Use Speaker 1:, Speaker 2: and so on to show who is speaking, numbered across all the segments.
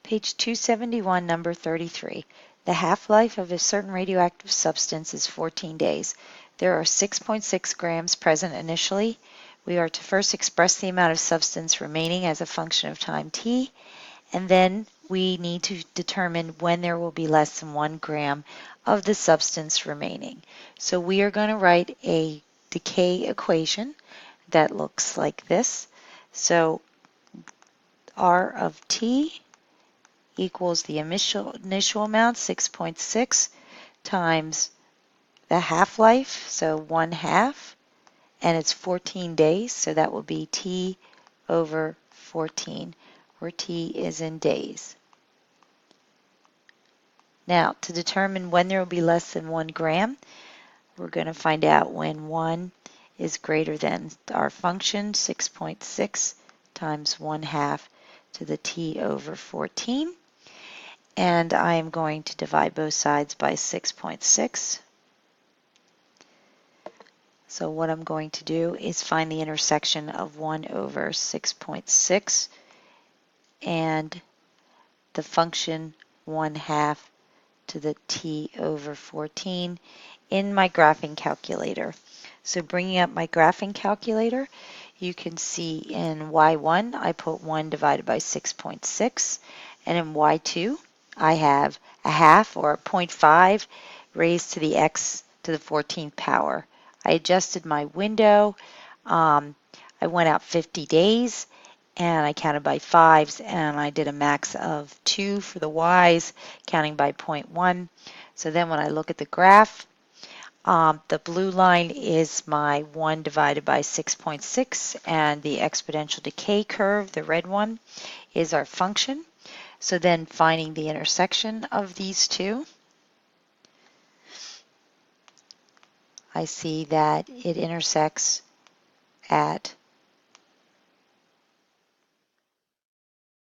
Speaker 1: Page 271, number 33. The half-life of a certain radioactive substance is 14 days. There are 6.6 grams present initially. We are to first express the amount of substance remaining as a function of time t, and then we need to determine when there will be less than 1 gram of the substance remaining. So we are going to write a decay equation that looks like this. So R of t equals the initial amount, 6.6, times the half-life, so 1/2, and it's 14 days, so that will be t over 14, where t is in days. Now, to determine when there will be less than 1 gram, we're going to find out when 1 is greater than our function, 6.6 times 1/2 to the t over 14. And I am going to divide both sides by 6.6. So what I'm going to do is find the intersection of 1 over 6.6 and the function 1/2 to the t over 14 in my graphing calculator. So bringing up my graphing calculator, you can see in y1 I put 1 divided by 6.6, and in y2 I have a half, or a 0.5, raised to the x to the 14th power. I adjusted my window. I went out 50 days, and I counted by 5s, and I did a max of 2 for the y's, counting by 0.1. So then when I look at the graph, the blue line is my 1 divided by 6.6, and the exponential decay curve, the red one, is our function. So then finding the intersection of these two, I see that it intersects at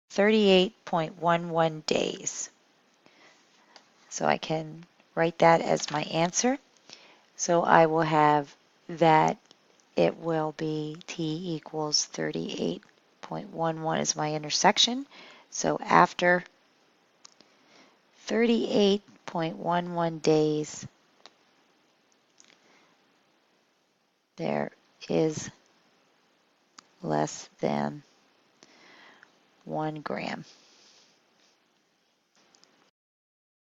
Speaker 1: 38.11 days. So I can write that as my answer. So I will have that it will be t equals 38.11 is my intersection. So after 38.11 days, there is less than 1 gram.